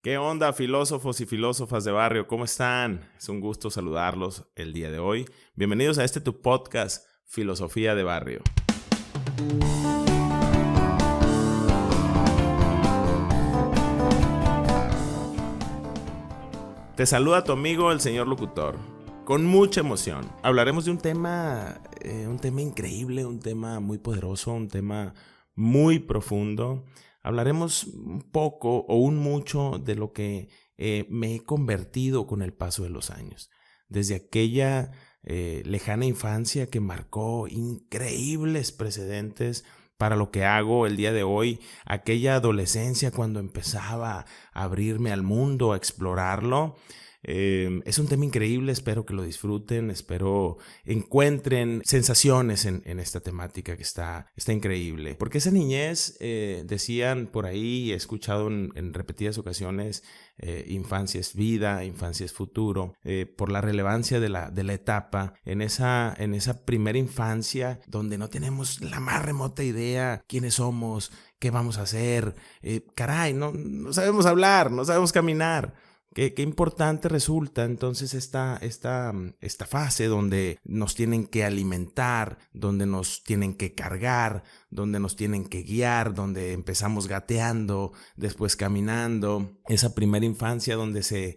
¿Qué onda, filósofos y filósofas de barrio? ¿Cómo están? Es un gusto saludarlos el día de hoy. Bienvenidos a tu podcast, Filosofía de Barrio. Te saluda tu amigo, el señor locutor, con mucha emoción. Hablaremos de un tema increíble, un tema muy poderoso, un tema muy profundo. Hablaremos un poco o un mucho de lo que me he convertido con el paso de los años. Desde aquella lejana infancia que marcó increíbles precedentes para lo que hago el día de hoy, aquella adolescencia cuando empezaba a abrirme al mundo, a explorarlo. Es un tema increíble, espero que lo disfruten, espero encuentren sensaciones en esta temática que está increíble. Porque esa niñez, decían por ahí, he escuchado en repetidas ocasiones, infancia es vida, infancia es futuro, por la relevancia de la etapa, en esa primera infancia donde no tenemos la más remota idea quiénes somos, qué vamos a hacer, no sabemos hablar, no sabemos caminar. Qué importante resulta entonces esta fase donde nos tienen que alimentar, donde nos tienen que cargar, donde nos tienen que guiar, donde empezamos gateando, después caminando. Esa primera infancia donde se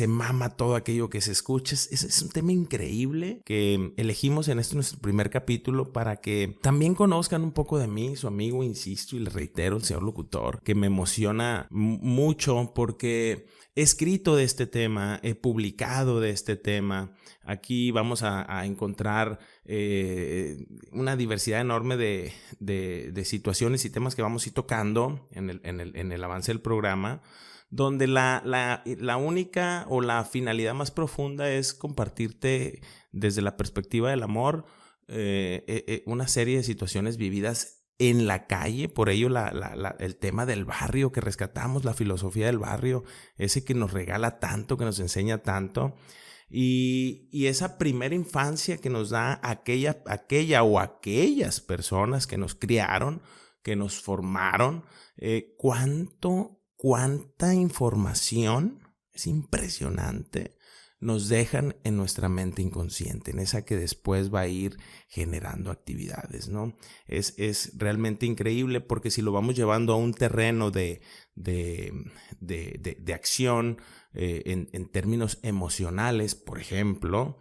mama todo aquello que se escucha. Es un tema increíble que elegimos en nuestro primer capítulo para que también conozcan un poco de mí, su amigo, insisto y les reitero, el señor locutor, que me emociona mucho porque he escrito de este tema, he publicado de este tema. Aquí vamos a encontrar una diversidad enorme de situaciones y temas que vamos a ir tocando en el avance del programa, donde la única o la finalidad más profunda es compartirte desde la perspectiva del amor una serie de situaciones vividas en la calle. Por ello el tema del barrio que rescatamos, la filosofía del barrio, ese que nos regala tanto, que nos enseña tanto, y esa primera infancia que nos da aquella o aquellas personas que nos criaron, que nos formaron. Cuánta información, es impresionante, nos dejan en nuestra mente inconsciente, en esa que después va a ir generando actividades, ¿no? Es realmente increíble porque si lo vamos llevando a un terreno de acción, en términos emocionales, por ejemplo,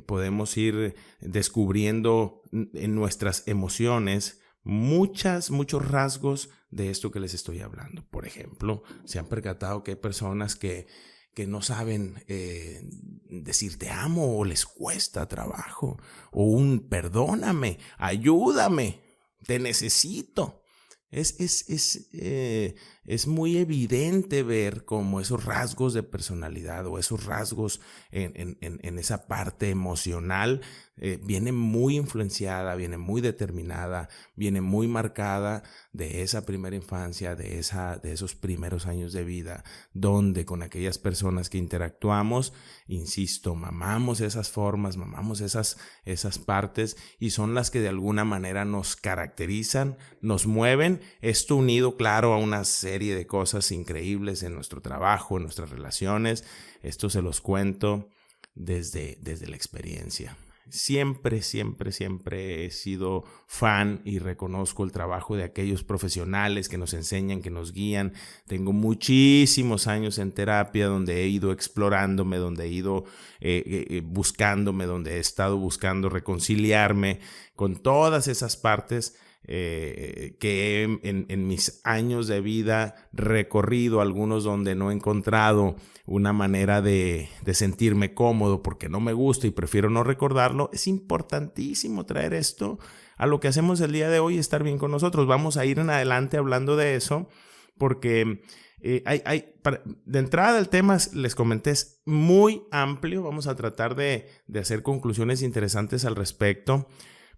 podemos ir descubriendo en nuestras emociones muchos rasgos de esto que les estoy hablando. Por ejemplo, se han percatado que hay personas que no saben decir te amo, o les cuesta trabajo, o un perdóname, ayúdame, te necesito. Es muy evidente ver cómo esos rasgos de personalidad o esos rasgos en esa parte emocional viene muy influenciada, viene muy determinada, viene muy marcada de esa primera infancia, de esos primeros años de vida, donde con aquellas personas que interactuamos, insisto, mamamos esas formas, mamamos esas partes, y son las que de alguna manera nos caracterizan, nos mueven. Esto unido, claro, a una serie de cosas increíbles en nuestro trabajo, en nuestras relaciones. Esto se los cuento desde la experiencia. Siempre he sido fan y reconozco el trabajo de aquellos profesionales que nos enseñan, que nos guían. Tengo muchísimos años en terapia donde he ido explorándome, donde he ido buscándome, donde he estado buscando reconciliarme con todas esas partes que en mis años de vida recorrido, algunos donde no he encontrado una manera de sentirme cómodo porque no me gusta y prefiero no recordarlo. Es importantísimo traer esto a lo que hacemos el día de hoy y estar bien con nosotros. Vamos a ir en adelante hablando de eso porque de entrada el tema, les comenté, es muy amplio. Vamos a tratar de hacer conclusiones interesantes al respecto.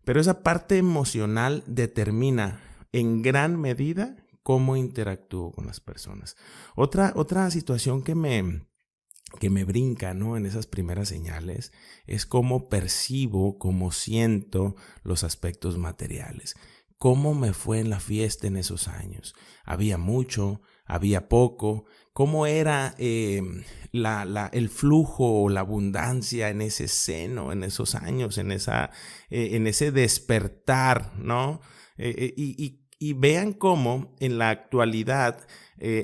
Pero esa parte emocional determina en gran medida cómo interactúo con las personas. Otra situación que me brinca, ¿no?, en esas primeras señales es cómo percibo, cómo siento los aspectos materiales. ¿Cómo me fue en la fiesta en esos años? Había mucho, había poco, cómo era el flujo o la abundancia en ese seno, en esos años, en ese despertar, ¿no? Y vean cómo en la actualidad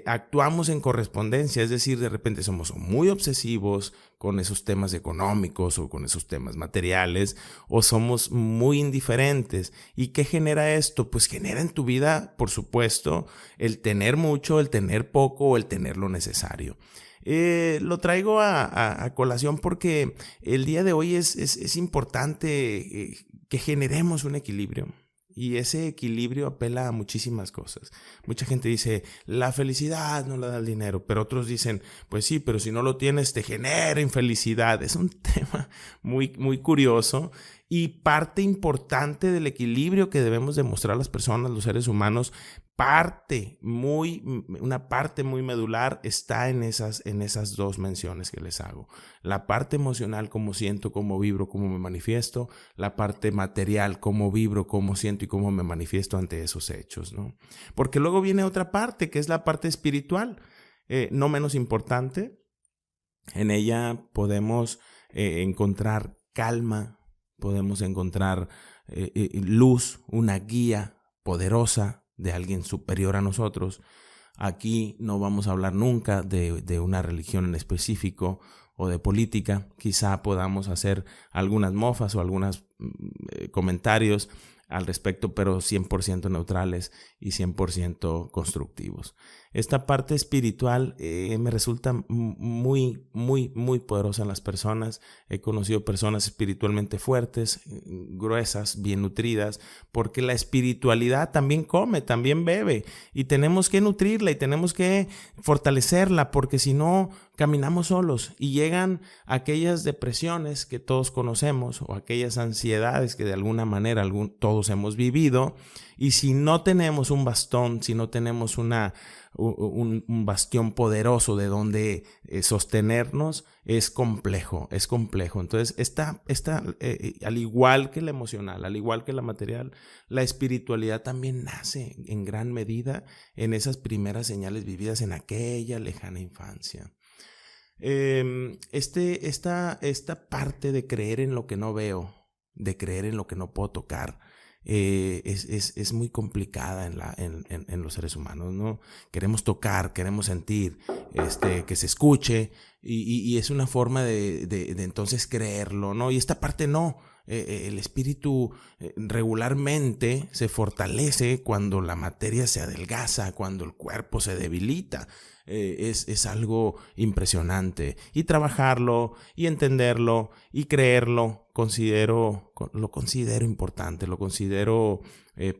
actuamos en correspondencia, es decir, de repente somos muy obsesivos con esos temas económicos o con esos temas materiales, o somos muy indiferentes. ¿Y qué genera esto? Pues genera en tu vida, por supuesto, el tener mucho, el tener poco o el tener lo necesario. Lo traigo a colación porque el día de hoy es importante que generemos un equilibrio. Y ese equilibrio apela a muchísimas cosas. Mucha gente dice, la felicidad no la da el dinero, pero otros dicen, pues sí, pero si no lo tienes te genera infelicidad. Es un tema muy, muy curioso y parte importante del equilibrio que debemos demostrar las personas, los seres humanos. Una parte muy medular está en esas dos menciones que les hago. La parte emocional, cómo siento, cómo vibro, cómo me manifiesto. La parte material, cómo vibro, cómo siento y cómo me manifiesto ante esos hechos, ¿no? Porque luego viene otra parte, que es la parte espiritual, no menos importante. En ella podemos encontrar calma, podemos encontrar luz, una guía poderosa de alguien superior a nosotros. Aquí no vamos a hablar nunca de una religión en específico o de política. Quizá podamos hacer algunas mofas o algunos comentarios al respecto, pero 100% neutrales y 100% constructivos. Esta parte espiritual me resulta muy, muy, muy poderosa en las personas. He conocido personas espiritualmente fuertes, gruesas, bien nutridas, porque la espiritualidad también come, también bebe, y tenemos que nutrirla y tenemos que fortalecerla, porque si no, caminamos solos y llegan aquellas depresiones que todos conocemos o aquellas ansiedades que de alguna manera todos hemos vivido, y si no tenemos un bastón, si no tenemos un bastión poderoso de donde sostenernos, es complejo. Entonces, al igual que la emocional, al igual que la material, la espiritualidad también nace en gran medida en esas primeras señales vividas en aquella lejana infancia. Esta parte de creer en lo que no veo, de creer en lo que no puedo tocar, es muy complicada en los seres humanos, ¿no? Queremos tocar, queremos sentir, que se escuche, y es una forma de entonces creerlo, ¿no? Y esta parte no. El espíritu regularmente se fortalece cuando la materia se adelgaza, cuando el cuerpo se debilita. Es algo impresionante, y trabajarlo y entenderlo y creerlo lo considero importante, lo considero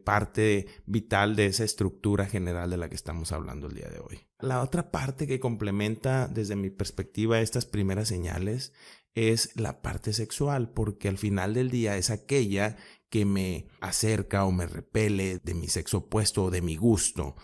parte vital de esa estructura general de la que estamos hablando el día de hoy. La otra parte que complementa desde mi perspectiva estas primeras señales es la parte sexual, porque al final del día es aquella que me acerca o me repele de mi sexo opuesto o de mi gusto,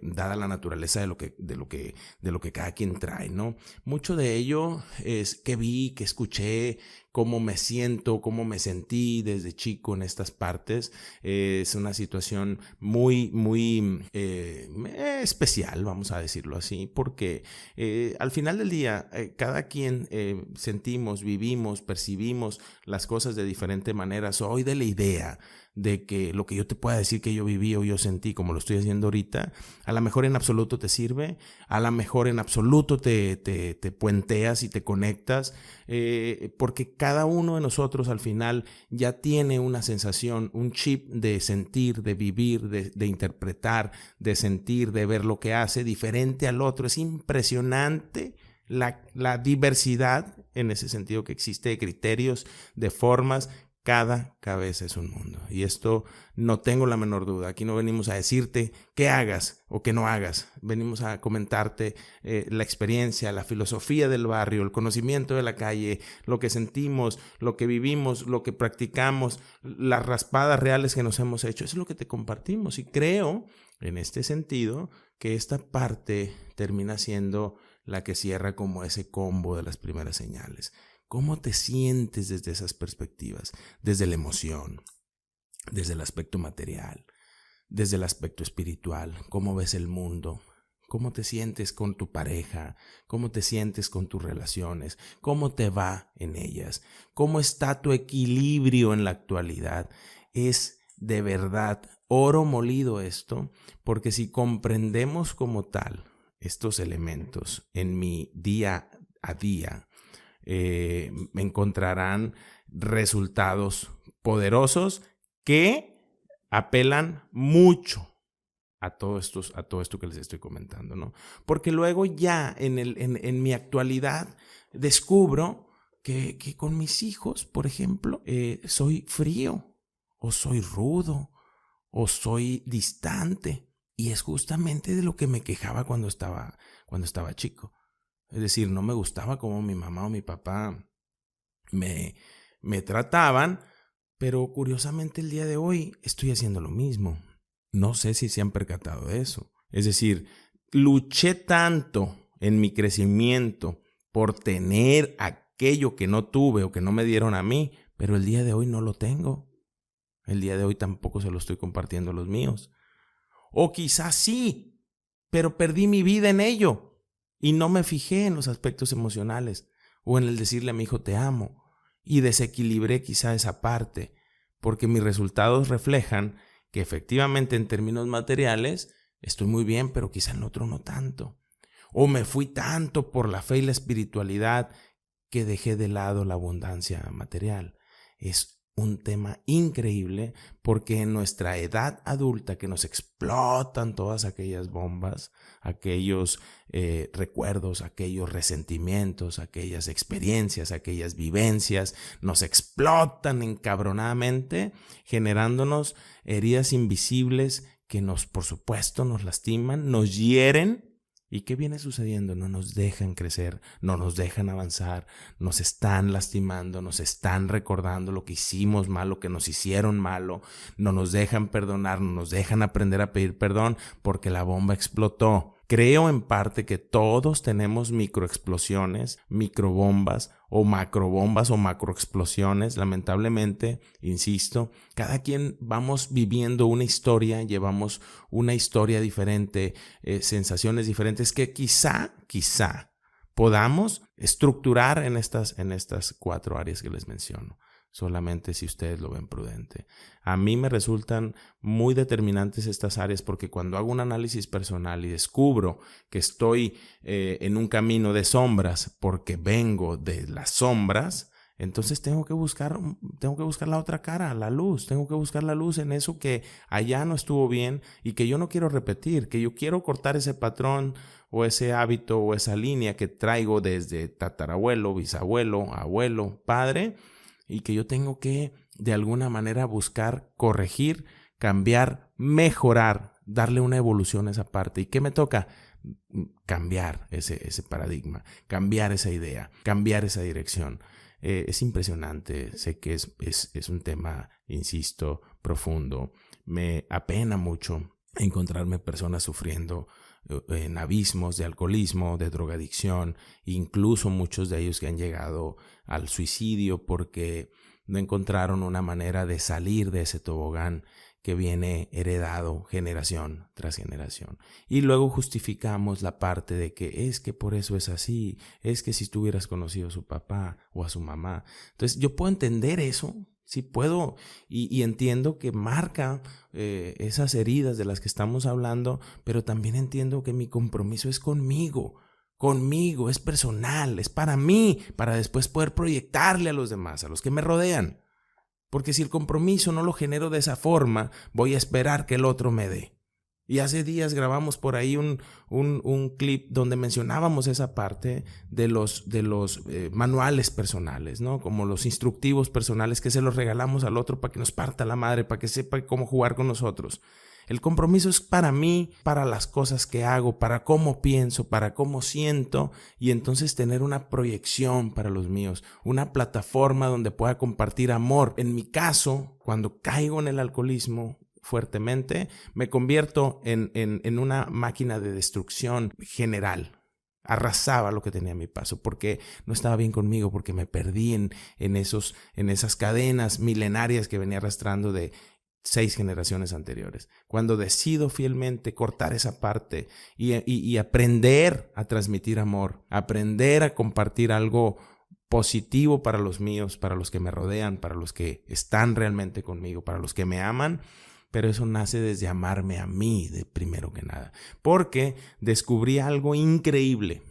dada la naturaleza de lo que cada quien trae, ¿no? Mucho de ello es que vi, que escuché, cómo me siento, cómo me sentí desde chico en estas partes. Es una situación muy, muy especial, vamos a decirlo así, porque al final del día cada quien sentimos, vivimos, percibimos las cosas de diferente manera. Soy de la idea de que lo que yo te pueda decir que yo viví o yo sentí, como lo estoy haciendo ahorita, a lo mejor en absoluto te sirve, a lo mejor en absoluto te puenteas y te conectas, porque cada uno de nosotros al final ya tiene una sensación, un chip de sentir, de vivir, de interpretar, de sentir, de ver lo que hace diferente al otro. Es impresionante la diversidad en ese sentido que existe, de criterios, de formas. Cada cabeza es un mundo, y esto no tengo la menor duda. Aquí no venimos a decirte qué hagas o qué no hagas. Venimos a comentarte la experiencia, la filosofía del barrio, el conocimiento de la calle, lo que sentimos, lo que vivimos, lo que practicamos, las raspadas reales que nos hemos hecho. Eso es lo que te compartimos, y creo en este sentido que esta parte termina siendo la que cierra como ese combo de las primeras señales. ¿Cómo te sientes desde esas perspectivas? Desde la emoción, desde el aspecto material, desde el aspecto espiritual. ¿Cómo ves el mundo? ¿Cómo te sientes con tu pareja? ¿Cómo te sientes con tus relaciones? ¿Cómo te va en ellas? ¿Cómo está tu equilibrio en la actualidad? Es de verdad oro molido esto, porque si comprendemos como tal estos elementos en mi día a día, me encontrarán resultados poderosos que apelan mucho a todo esto que les estoy comentando, ¿no? Porque luego ya en mi actualidad descubro que con mis hijos, por ejemplo, soy frío o soy rudo o soy distante. Y es justamente de lo que me quejaba cuando estaba chico. Es decir, no me gustaba cómo mi mamá o mi papá me trataban, pero curiosamente el día de hoy estoy haciendo lo mismo. No sé si se han percatado de eso. Es decir, luché tanto en mi crecimiento por tener aquello que no tuve o que no me dieron a mí, pero el día de hoy no lo tengo. El día de hoy tampoco se lo estoy compartiendo a los míos. O quizás sí, pero perdí mi vida en ello y no me fijé en los aspectos emocionales o en el decirle a mi hijo te amo y desequilibré quizá esa parte porque mis resultados reflejan que efectivamente en términos materiales estoy muy bien, pero quizá en otro no tanto. O me fui tanto por la fe y la espiritualidad que dejé de lado la abundancia material. Es un tema increíble porque en nuestra edad adulta que nos explotan todas aquellas bombas, aquellos recuerdos, aquellos resentimientos, aquellas experiencias, aquellas vivencias, nos explotan encabronadamente, generándonos heridas invisibles que por supuesto, nos lastiman, nos hieren. ¿Y qué viene sucediendo? No nos dejan crecer, no nos dejan avanzar, nos están lastimando, nos están recordando lo que hicimos mal, lo que nos hicieron malo, no nos dejan perdonar, no nos dejan aprender a pedir perdón porque la bomba explotó. Creo en parte que todos tenemos microexplosiones, microbombas o macroexplosiones. Lamentablemente, insisto, cada quien vamos viviendo una historia, llevamos una historia diferente, sensaciones diferentes que quizá podamos estructurar en estas 4 áreas que les menciono. Solamente si ustedes lo ven prudente. A mí me resultan muy determinantes estas áreas porque cuando hago un análisis personal y descubro que estoy en un camino de sombras porque vengo de las sombras, entonces tengo que buscar la otra cara, la luz. Tengo que buscar la luz en eso que allá no estuvo bien y que yo no quiero repetir, que yo quiero cortar ese patrón o ese hábito o esa línea que traigo desde tatarabuelo, bisabuelo, abuelo, padre, y que yo tengo que de alguna manera buscar corregir, cambiar, mejorar, darle una evolución a esa parte. ¿Y qué me toca? Cambiar ese paradigma, cambiar esa idea, cambiar esa dirección. Es impresionante, sé que es un tema, insisto, profundo. Me apena mucho encontrarme personas sufriendo en abismos de alcoholismo, de drogadicción, incluso muchos de ellos que han llegado al suicidio porque no encontraron una manera de salir de ese tobogán que viene heredado generación tras generación. Y luego justificamos la parte de que es que por eso es así, es que si tú hubieras conocido a su papá o a su mamá. Entonces yo puedo entender eso, sí puedo y entiendo que marca esas heridas de las que estamos hablando, pero también entiendo que mi compromiso es conmigo, es personal, es para mí, para después poder proyectarle a los demás, a los que me rodean. Porque si el compromiso no lo genero de esa forma, voy a esperar que el otro me dé. Y hace días grabamos por ahí un clip donde mencionábamos esa parte de los manuales personales, ¿no? Como los instructivos personales que se los regalamos al otro para que nos parta la madre, para que sepa cómo jugar con nosotros. El compromiso es para mí, para las cosas que hago, para cómo pienso, para cómo siento y entonces tener una proyección para los míos, una plataforma donde pueda compartir amor. En mi caso, cuando caigo en el alcoholismo fuertemente, me convierto en una máquina de destrucción general. Arrasaba lo que tenía a mi paso porque no estaba bien conmigo, porque me perdí en esas cadenas milenarias que venía arrastrando de 6 generaciones anteriores. Cuando decido fielmente cortar esa parte y aprender a transmitir amor, aprender a compartir algo positivo para los míos, para los que me rodean, para los que están realmente conmigo, para los que me aman, pero eso nace desde amarme a mí, de primero que nada. Porque descubrí algo increíble.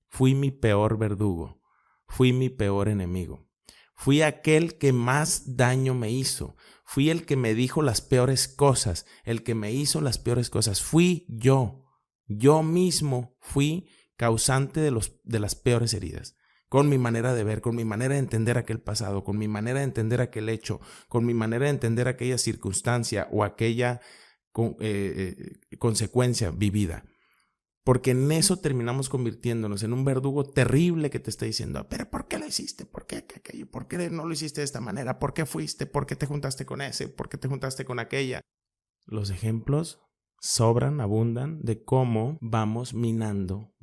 Fui mi peor verdugo, fui mi peor enemigo. Fui aquel que más daño me hizo. Fui el que me dijo las peores cosas, el que me hizo las peores cosas. Fui yo. Yo mismo fui causante de las peores heridas. Con mi manera de ver, con mi manera de entender aquel pasado, con mi manera de entender aquel hecho, con mi manera de entender aquella circunstancia o aquella consecuencia vivida. Porque en eso terminamos convirtiéndonos en un verdugo terrible que te está diciendo, pero ¿por qué lo hiciste? ¿Por qué aquello? ¿Por qué no lo hiciste de esta manera? ¿Por qué fuiste? ¿Por qué te juntaste con ese? ¿Por qué te juntaste con aquella? Los ejemplos sobran, abundan de cómo vamos minando,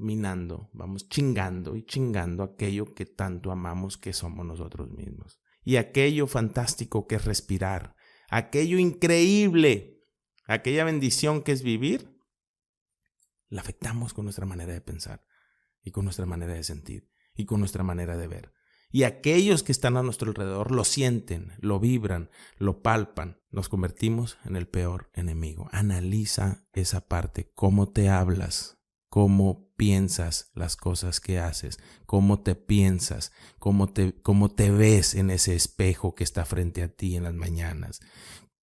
vamos chingando y chingando aquello que tanto amamos que somos nosotros mismos. Y aquello fantástico que es respirar, aquello increíble, aquella bendición que es vivir, la afectamos con nuestra manera de pensar y con nuestra manera de sentir y con nuestra manera de ver. Y aquellos que están a nuestro alrededor lo sienten, lo vibran, lo palpan. Nos convertimos en el peor enemigo. Analiza esa parte, cómo te hablas, cómo piensas las cosas que haces, cómo te piensas, cómo te ves en ese espejo que está frente a ti en las mañanas.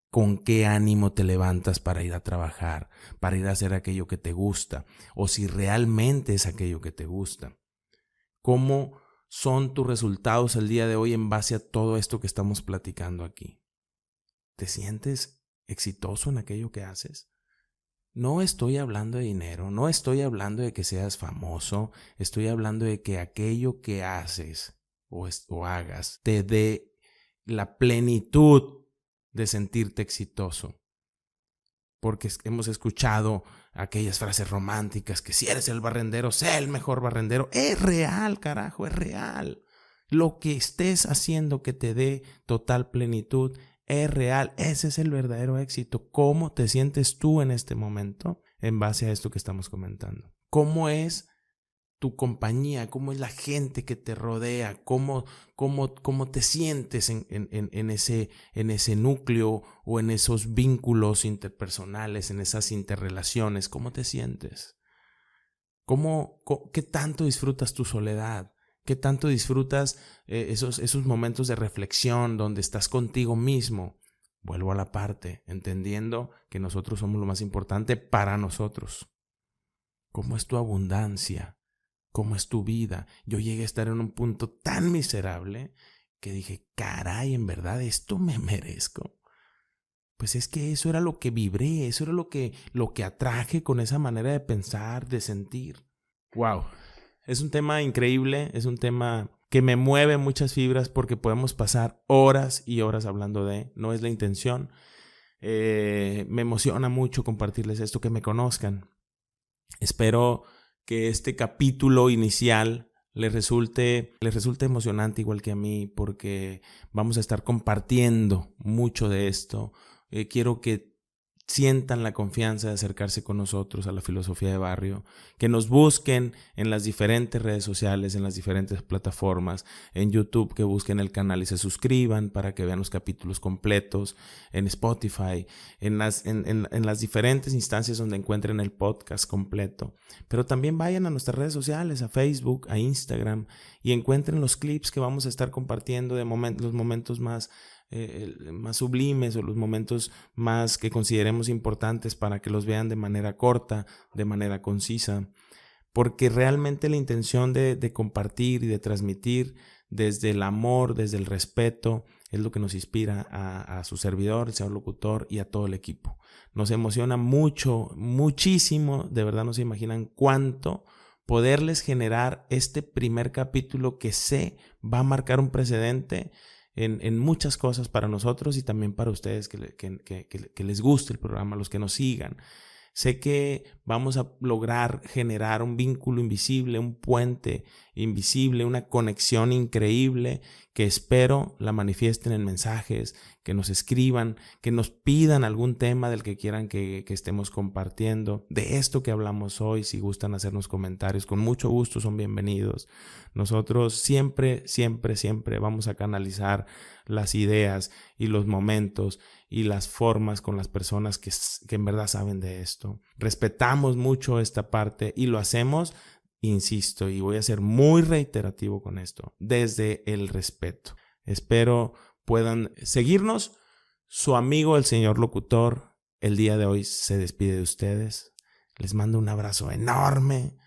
¿Con qué ánimo te levantas para ir a trabajar, para ir a hacer aquello que te gusta? O si realmente es aquello que te gusta. ¿Cómo son tus resultados el día de hoy en base a todo esto que estamos platicando aquí? ¿Te sientes exitoso en aquello que haces? No estoy hablando de dinero, no estoy hablando de que seas famoso, estoy hablando de que aquello que haces o hagas te dé la plenitud de sentirte exitoso. Porque hemos escuchado aquellas frases románticas que si eres el barrendero, sé el mejor barrendero. Es real, carajo, es real. Lo que estés haciendo que te dé total plenitud es real. Ese es el verdadero éxito. ¿Cómo te sientes tú en este momento en base a esto que estamos comentando? ¿Cómo es tu compañía? ¿Cómo es la gente que te rodea? ¿Cómo te sientes en ese núcleo o en esos vínculos interpersonales, en esas interrelaciones? ¿Cómo te sientes? ¿Qué tanto disfrutas tu soledad? ¿Qué tanto disfrutas esos momentos de reflexión donde estás contigo mismo? Vuelvo a la parte, entendiendo que nosotros somos lo más importante para nosotros. ¿Cómo es tu abundancia? ¿Cómo es tu vida? Yo llegué a estar en un punto tan miserable que dije, caray, en verdad esto me merezco. Pues es que eso era lo que vibré, eso era lo que atraje con esa manera de pensar, de sentir. Wow, es un tema increíble, es un tema que me mueve muchas fibras porque podemos pasar horas y horas hablando no es la intención. Me emociona mucho compartirles esto, que me conozcan. Espero que este capítulo inicial les resulte emocionante igual que a mí, porque vamos a estar compartiendo mucho de esto. Quiero que sientan la confianza de acercarse con nosotros a la filosofía de barrio, que nos busquen en las diferentes redes sociales, en las diferentes plataformas, en YouTube, que busquen el canal y se suscriban para que vean los capítulos completos, en Spotify, en las diferentes instancias donde encuentren el podcast completo. Pero también vayan a nuestras redes sociales, a Facebook, a Instagram, y encuentren los clips que vamos a estar compartiendo de los momentos más sublimes o los momentos más que consideremos importantes para que los vean de manera corta, de manera concisa, porque realmente la intención de compartir y de transmitir desde el amor, desde el respeto, es lo que nos inspira a su servidor, el señor locutor, y a todo el equipo. Nos emociona mucho, muchísimo, de verdad no se imaginan cuánto poderles generar este primer capítulo que va a marcar un precedente en muchas cosas para nosotros y también para ustedes que les guste el programa, los que nos sigan. Sé que vamos a lograr generar un vínculo invisible, un puente invisible, una conexión increíble que espero la manifiesten en mensajes, que nos escriban, que nos pidan algún tema del que quieran que estemos compartiendo, de esto que hablamos hoy. Si gustan hacernos comentarios, con mucho gusto son bienvenidos. Nosotros siempre vamos a canalizar las ideas y los momentos y las formas con las personas que en verdad saben de esto. Respetamos mucho esta parte y lo hacemos, insisto, y voy a ser muy reiterativo con esto, desde el respeto. Espero puedan seguirnos. Su amigo, el señor locutor, el día de hoy se despide de ustedes. Les mando un abrazo enorme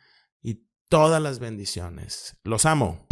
y todas las bendiciones. Los amo.